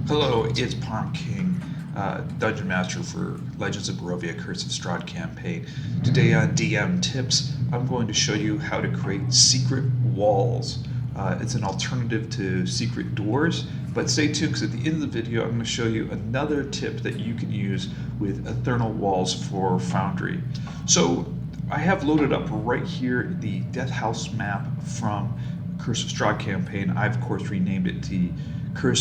Hello, it's Palm King, Dungeon Master for Legends of Barovia Curse of Strahd campaign. Today on DM Tips, I'm going to show you how to create secret walls. It's an alternative to secret doors, but stay tuned because at the end of the video I'm going to show you another tip that you can use with Ethereal Walls for Foundry. So I have loaded up right here the Death House map from Curse of Strahd campaign. I've of course renamed it the Count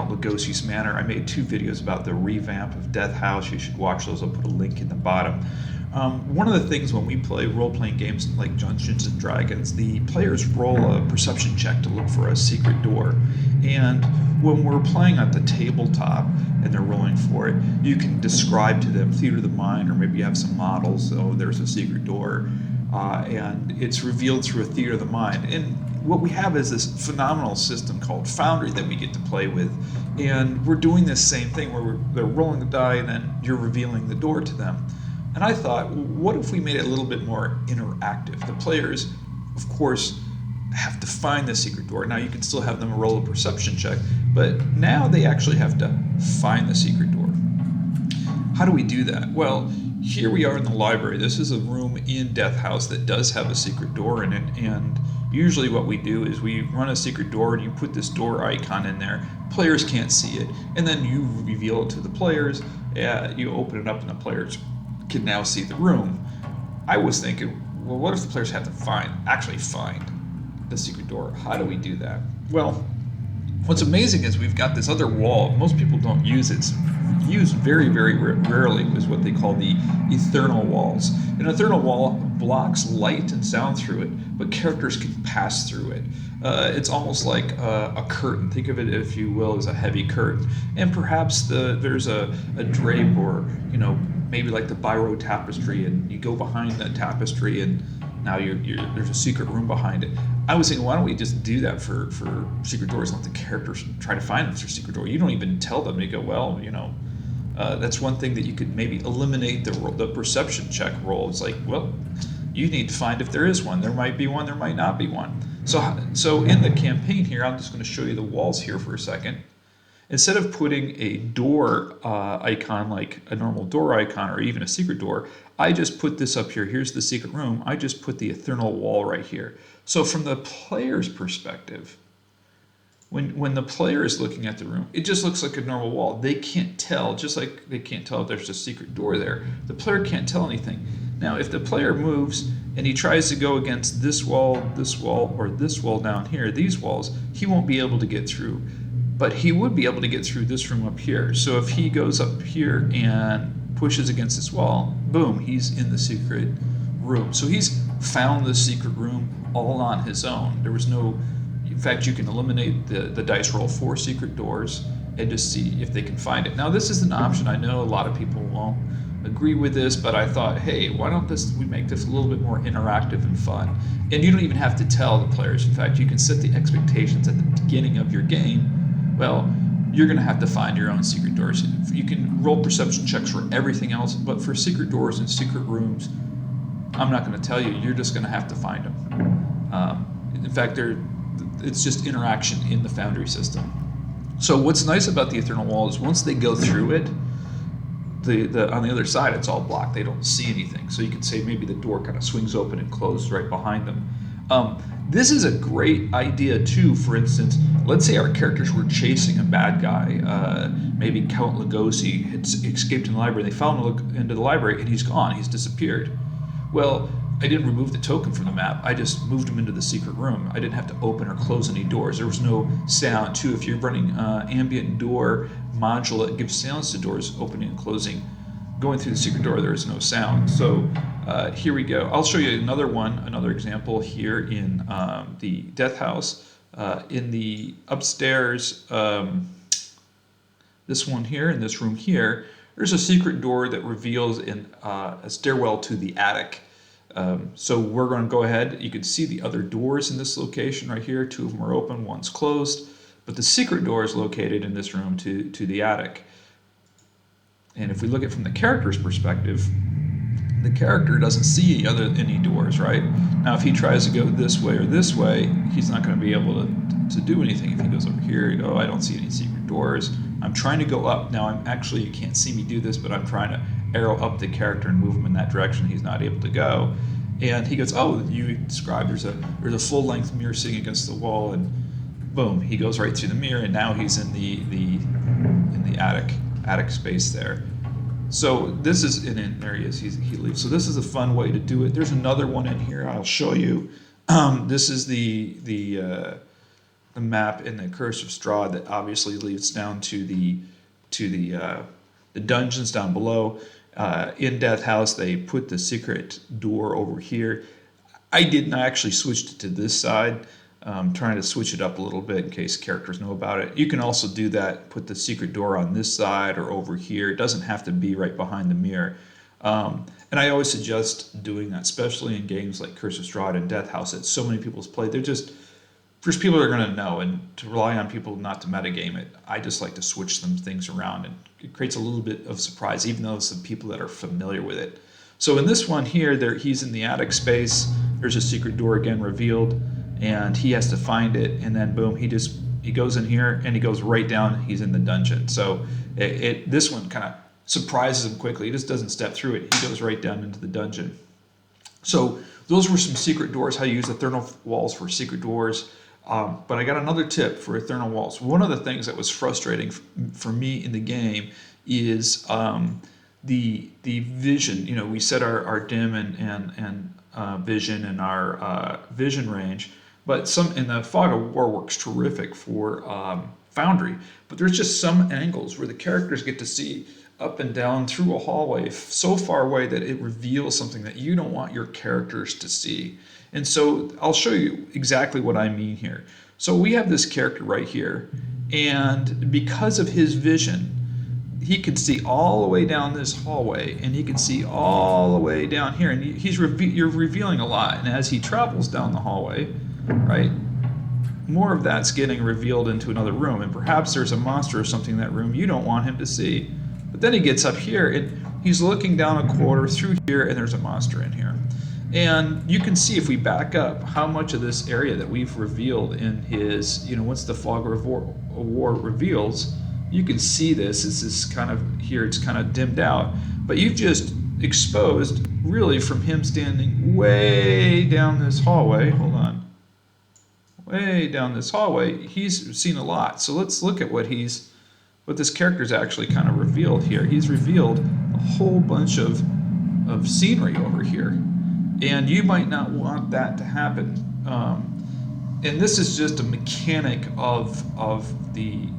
Lugosi's Manor. I made 2 videos about the revamp of Death House. You should watch those. I'll put a link in the bottom. One of the things when we play role-playing games like Dungeons and Dragons, the players roll a perception check to look for a secret door. And when we're playing at the tabletop and they're rolling for it, you can describe to them theater of the mind, or maybe you have some models. Oh, there's a secret door. And it's revealed through a theater of the mind. And what we have is this phenomenal system called Foundry that we get to play with. And we're doing this same thing where they're rolling the die and then you're revealing the door to them. And I thought, what if we made it a little bit more interactive? The players, of course, have to find the secret door. Now you can still have them roll a perception check, but now they actually have to find the secret door. How do we do that? Well, here we are in the library. This is a room in Death House that does have a secret door in it, and usually what we do is we run a secret door and you put this door icon in there. Players can't see it, and then you reveal it to the players. You open it up and the players can now see the room. I was thinking, well, what if the players have to actually find the secret door? How do we do that? Well, what's amazing is we've got this other wall. Most people don't use it. It's used very, very rarely is what they call the Ethereal Walls. An Ethereal Wall blocks light and sound through it, but characters can pass through it. It's almost like a curtain. Think of it, if you will, as a heavy curtain. And perhaps there's a drape, or maybe like the Biro tapestry, and you go behind that tapestry and now there's a secret room behind it. I was thinking, why don't we just do that for secret doors and let the characters try to find them through secret door? You don't even tell them. You go, well, that's one thing that you could maybe eliminate the perception check roll. It's like, well, you need to find if there is one. There might be one, there might not be one. So in the campaign here, I'm just going to show you the walls here for a second. Instead of putting a door icon like a normal door icon or even a secret door, I just put this up here. Here's the secret room. I just put the Ethereal Wall right here. So from the player's perspective, when the player is looking at the room, it just looks like a normal wall. They can't tell, just like they can't tell if there's a secret door there. The player can't tell anything. Now, if the player moves and he tries to go against this wall, or this wall down here, these walls, he won't be able to get through. But he would be able to get through this room up here. So if he goes up here and pushes against this wall, boom, he's in the secret room. So he's found the secret room all on his own. There was no, in fact, you can eliminate the dice roll for secret doors and just see if they can find it. Now this is an option. I know a lot of people won't agree with this, but I thought, hey, why don't we make this a little bit more interactive and fun? And you don't even have to tell the players. In fact, you can set the expectations at the beginning of your game. Well, you're going to have to find your own secret doors. You can roll perception checks for everything else, but for secret doors and secret rooms, I'm not going to tell you. You're just going to have to find them. In fact, it's just interaction in the Foundry system. So what's nice about the Ethereal Wall is once they go through it, on the other side, it's all blocked. They don't see anything. So you can say maybe the door kind of swings open and closes right behind them. This is a great idea too. For instance, let's say our characters were chasing a bad guy. Maybe Count Lugosi had escaped in the library. They found him into the library and he's gone. He's disappeared. Well, I didn't remove the token from the map. I just moved him into the secret room. I didn't have to open or close any doors. There was no sound too. If you're running ambient door module that gives sounds to doors opening and closing, going through the secret door, there is no sound. So here we go. I'll show you another example here in the Death House. In the upstairs, this one here, in this room here, there's a secret door that reveals a stairwell to the attic. So we're going to go ahead. You can see the other doors in this location right here. 2 of them are open, 1's closed. But the secret door is located in this room to the attic. And if we look at it from the character's perspective, the character doesn't see any doors, right? Now, if he tries to go this way or this way, he's not going to be able to do anything. If he goes over here, oh, I don't see any secret doors. I'm trying to go up. Now, you can't see me do this, but I'm trying to arrow up the character and move him in that direction. He's not able to go. And he goes, oh, you described there's a full-length mirror sitting against the wall, and boom, he goes right through the mirror, and now he's in the attic space there. So this is there he is. He leaves. So this is a fun way to do it. There's another one in here I'll show you. This is the map in the Curse of Strahd that obviously leads down to the dungeons down below. In Death House, they put the secret door over here. I didn't. I actually switched it to this side. Trying to switch it up a little bit in case characters know about it. You can also do that, put the secret door on this side or over here. It doesn't have to be right behind the mirror. And I always suggest doing that, especially in games like Curse of Strahd and Death House that so many people's played. They're just, first people are going to know, and to rely on people not to metagame it, I just like to switch some things around, and it creates a little bit of surprise, even though it's the people that are familiar with it. So in this one here, he's in the attic space. There's a secret door again revealed, and he has to find it, and then boom, he goes in here and he goes right down. He's in the dungeon. So this one kind of surprises him quickly. He just doesn't step through it. He goes right down into the dungeon. So those were some secret doors. How you use Ethereal Walls for secret doors. But I got another tip for Ethereal Walls. One of the things that was frustrating for me in the game is the vision. You know, we set our dim and vision and our vision range. But in the Fog of War works terrific for Foundry, but there's just some angles where the characters get to see up and down through a hallway so far away that it reveals something that you don't want your characters to see. And so I'll show you exactly what I mean here. So we have this character right here, and because of his vision, he can see all the way down this hallway, and he can see all the way down here, and you're revealing a lot. And as he travels down the hallway, right, more of that's getting revealed into another room, and perhaps there's a monster or something in that room you don't want him to see. But then he gets up here and he's looking down a corridor through here, and there's a monster in here. And you can see, if we back up, how much of this area that we've revealed in his, once the Fog of War reveals, you can see this. This is kind of here, it's kind of dimmed out, but you've just exposed really from him standing way down this hallway. Hold on. Way down this hallway, he's seen a lot. So let's look at what this character's actually kind of revealed here. He's revealed a whole bunch of scenery over here, and you might not want that to happen. And this is just a mechanic of the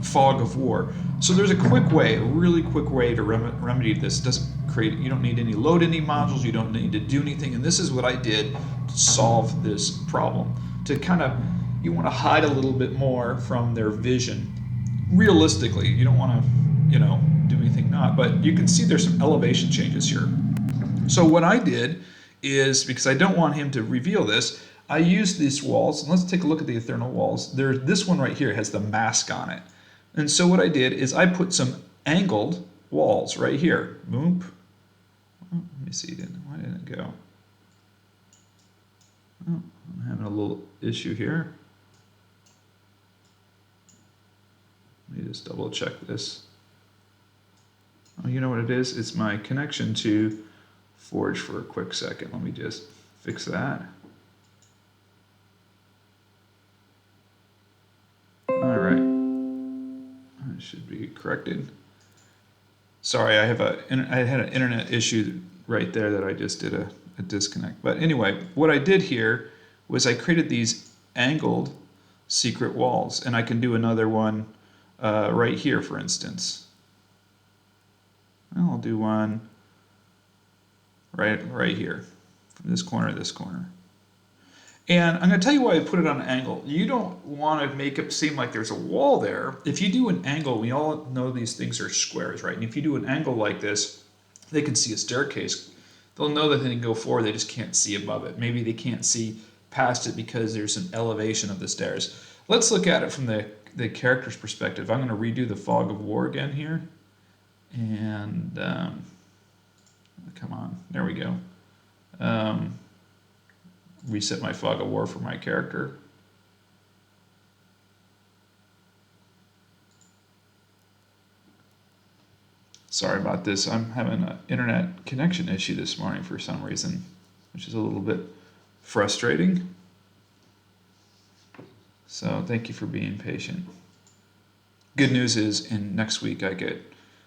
Fog of War. So there's a really quick way to remedy this. It doesn't you don't need any load any modules, you don't need to do anything, and this is what I did to solve this problem. You want to hide a little bit more from their vision. Realistically, you don't want to, do anything not, but you can see there's some elevation changes here. So what I did is, because I don't want him to reveal this, I used these walls, and let's take a look at the Ethereal Walls. This one right here has the mask on it. And so what I did is I put some angled walls right here. Boom. Oh, let me see, why didn't it go? Oh, I'm having a little issue here. Let me just double check this. Oh, you know what it is? It's my connection to Forge for a quick second. Let me just fix that. All right. It should be corrected. Sorry, I had an internet issue right there that I just did a disconnect. But anyway, what I did here was I created these angled secret walls, and I can do another one right here, for instance. I'll do one right here, from this corner to this corner. And I'm going to tell you why I put it on an angle. You don't want to make it seem like there's a wall there. If you do an angle, we all know these things are squares, right? And if you do an angle like this, they can see a staircase. They'll know that they can go forward, they just can't see above it. Maybe they can't see past it because there's an elevation of the stairs. Let's look at it from the character's perspective. I'm going to redo the Fog of War again here. And Come on, there we go. Reset my fog of war for my character. Sorry about this. I'm having an internet connection issue this morning for some reason, which is a little bit frustrating. So thank you for being patient. Good news is, in next week I get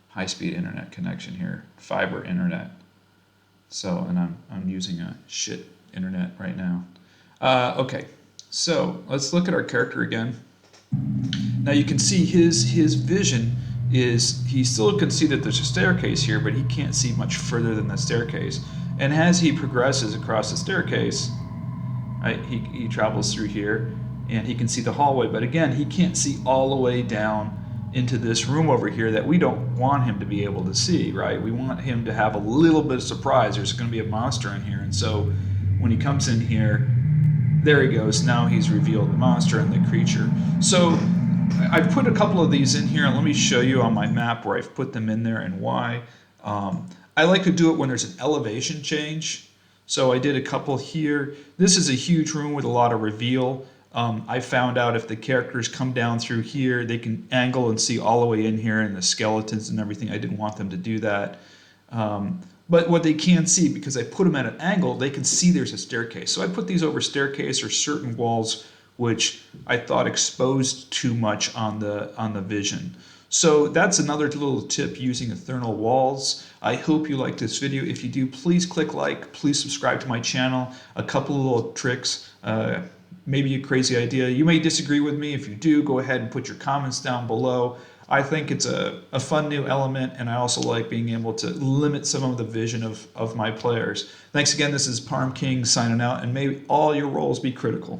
high-speed internet connection here, fiber internet. So, and I'm using a shit internet right now. Okay, so let's look at our character again. Now you can see his vision is, he still can see that there's a staircase here, but he can't see much further than the staircase. And as he progresses across the staircase, right, he travels through here, and he can see the hallway, but again, he can't see all the way down into this room over here that we don't want him to be able to see, right? We want him to have a little bit of surprise. There's going to be a monster in here, and so when he comes in here, there he goes. Now he's revealed the monster and the creature. So I've put a couple of these in here, and let me show you on my map where I've put them in there and why. I like to do it when there's an elevation change. So I did a couple here. This is a huge room with a lot of reveal. I found out if the characters come down through here, they can angle and see all the way in here and the skeletons and everything. I didn't want them to do that. But what they can see, because I put them at an angle, they can see there's a staircase. So I put these over staircase or certain walls which I thought exposed too much on the vision. So that's another little tip using Ethereal Walls. I hope you like this video. If you do, please click like, please subscribe to my channel. A couple of little tricks, maybe a crazy idea. You may disagree with me. If you do, go ahead and put your comments down below. I think it's a fun new element, and I also like being able to limit some of the vision of my players. Thanks again. This is Parm King signing out, and may all your roles be critical.